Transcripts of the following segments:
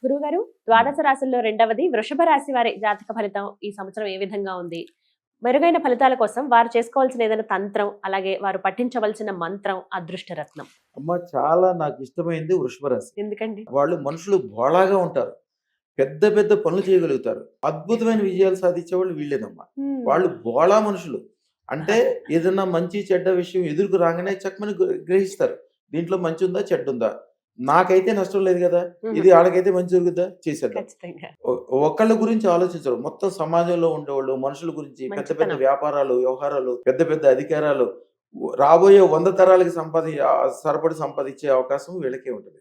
గురువుగారు, ద్వాదశ రాశుల్లో రెండవది వృషభ రాశి వారి జాతక ఫలితం ఈ సంవత్సరం ఏ విధంగా ఉంది? మెరుగైన ఫలితాల కోసం వారు చేసుకోవాల్సిన ఏదైనా తంత్రం, అలాగే వారు పఠించవలసిన మంత్రం, అదృష్ట రత్నం. అమ్మ, చాలా నాకు ఇష్టమైంది వృషభ రాశి. ఎందుకండి? వాళ్ళు మనుషులు బోళాగా ఉంటారు, పెద్ద పెద్ద పనులు చేయగలుగుతారు, అద్భుతమైన విజయాలు సాధించేవాళ్ళు వీళ్ళేనమ్మా. వాళ్ళు బోళా మనుషులు. అంటే ఏదన్నా మంచి చెడ్డ విషయం ఎదురుకు రాగానే చక్కమని గ్రహిస్తారు. దీంట్లో మంచి ఉందా చెడ్డ ఉందా, నాకైతే నష్టం లేదు కదా, ఇది వాళ్ళకైతే మంచి జరుగుద్దా, చేసేద్దాం. ఖచ్చితంగా. ఒకళ్ళ గురించి ఆలోచించరు, మొత్తం సమాజంలో ఉండేవాళ్ళు మనుషుల గురించి, పెద్ద పెద్ద మంచితనం. వ్యాపారాలు, వ్యవహారాలు, పెద్ద పెద్ద అధికారాలు, రాబోయే 100 తరాలకి సరిపడి సంపాదించే అవకాశం వీళ్ళకే ఉంటుంది.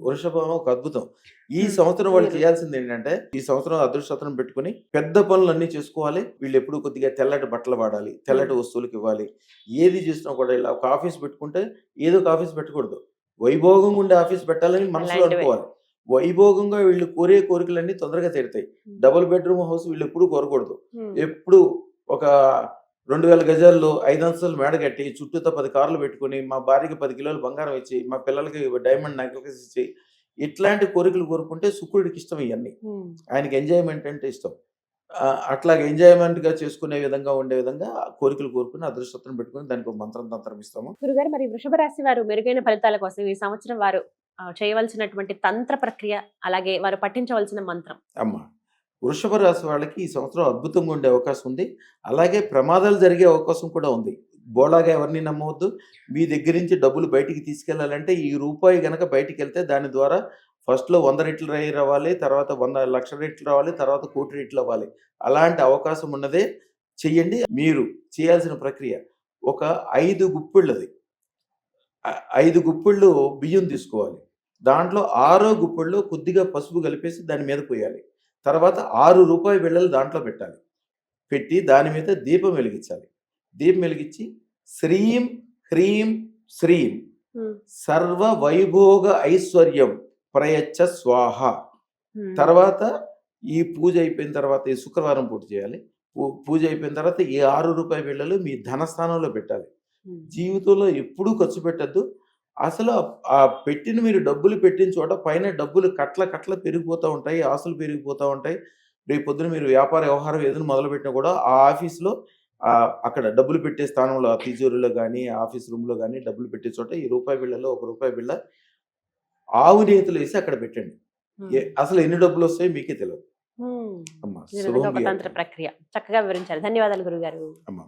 వృషభం ఒక అద్భుతం. ఈ సంవత్సరం వాళ్ళు చేయాల్సింది ఏంటంటే, ఈ సంవత్సరం అదృష్టం పెట్టుకుని పెద్ద పనులన్నీ చేసుకోవాలి. వీళ్ళు ఎప్పుడు కొద్దిగా తెల్లటి బట్టలు వాడాలి, తెల్లటి వస్తువులకు ఇవ్వాలి. ఏది చేసినా కూడా ఇలా ఒక ఆఫీస్ పెట్టుకుంటే ఏదో ఒక ఆఫీస్ పెట్టకూడదు, వైభోగంగా ఉండే ఆఫీస్ పెట్టాలని మనసులో అనుకోవాలి. వైభోగంగా వీళ్ళు కోరే కోరికలన్నీ తొందరగా తీరుతాయి. డబుల్ బెడ్రూమ్ హౌస్ వీళ్ళు ఎప్పుడు కోరకూడదు. ఎప్పుడు ఒక 2000 గజాల్లో 5 అంతస్తులు మేడ కట్టి చుట్టూతో 10 కార్లు పెట్టుకుని, మా భార్యకి 10 కిలోలు బంగారం ఇచ్చి, మా పిల్లలకి డైమండ్ నెక్లెస్ ఇచ్చి, ఇట్లాంటి కోరికలు కోరుకుంటే శుక్రుడికి ఇష్టం ఇవన్నీ. ఆయనకి ఎంజాయ్మెంట్ అంటే ఇష్టం. అట్లాగే ఎంజాయ్మెంట్ గా చేసుకునే విధంగా ఉండే విధంగా కోరికలు కోరుకుని అదృష్టం పెట్టుకుని దానికి ఒక మంత్రం తంత్రం ఇస్తాము. గురుగారు, మరి వృషభ రాశి వారు మెరుగైన ఫలితాల కోసం ఈ సంవత్సరం వారు చేయవలసినటువంటి తంత్ర ప్రక్రియ, అలాగే వారు పఠించవలసిన మంత్రం. అమ్మా, వృషభ రాశి వాళ్ళకి ఈ సంవత్సరం అద్భుతంగా ఉండే అవకాశం ఉంది. అలాగే ప్రమాదాలు జరిగే అవకాశం కూడా ఉంది. బోళాగా ఎవరిని నమ్మవద్దు. మీ దగ్గర నుంచి డబ్బులు బయటికి తీసుకెళ్లాలంటే ఈ రూపాయి గనక బయటికి వెళ్తే దాని ద్వారా ఫస్ట్లో 100 రెట్లు రావాలి, తర్వాత 100 లక్షల రెట్లు రావాలి, తర్వాత 1 కోటి రెట్లు అవ్వాలి. అలాంటి అవకాశం ఉన్నదే చెయ్యండి. మీరు చేయాల్సిన ప్రక్రియ ఒక 5 గుప్పిళ్ళది 5 గుప్పిళ్ళు బియ్యం తీసుకోవాలి. దాంట్లో 6వ గుప్పిళ్ళు కొద్దిగా పసుపు కలిపేసి దాని మీద పోయాలి. తర్వాత 6 రూపాయి బిళ్ళలు దాంట్లో పెట్టాలి. పెట్టి దాని మీద దీపం వెలిగించాలి. దీపం వెలిగించి శ్రీం హ్రీం శ్రీం సర్వ వైభోగ ఐశ్వర్యం ప్రయచ్చ స్వాహ. తర్వాత ఈ పూజ అయిపోయిన తర్వాత, ఈ శుక్రవారం పూట చేయాలి. పూజ అయిపోయిన తర్వాత ఈ 6 రూపాయి బిళ్ళలు మీ ధనస్థానంలో పెట్టాలి. జీవితంలో ఎప్పుడూ ఖర్చు పెట్టద్దు. అసలు ఆ పెట్టిన మీరు డబ్బులు పెట్టిన చోట పైన డబ్బులు కట్ల పెరిగిపోతూ ఉంటాయి, ఆస్తులు పెరిగిపోతూ ఉంటాయి. రేపు పొద్దున మీరు వ్యాపార వ్యవహారం ఏదైనా మొదలుపెట్టినా కూడా ఆ ఆఫీస్లో అక్కడ డబ్బులు పెట్టే స్థానంలో, ఆ తిజోరీలో కానీ, ఆఫీస్ రూమ్లో కానీ డబ్బులు పెట్టే చోట ఈ రూపాయి బిళ్ళలో 1 రూపాయి బిళ్ళ ఆవు నేతులు వేసి అక్కడ పెట్టండి. అసలు ఎన్ని డబ్బులు వస్తాయో మీకే తెలియదు. అమ్మా, తంత్ర ప్రక్రియ చక్కగా వివరించారు. ధన్యవాదాలు గురుగారు. అమ్మా.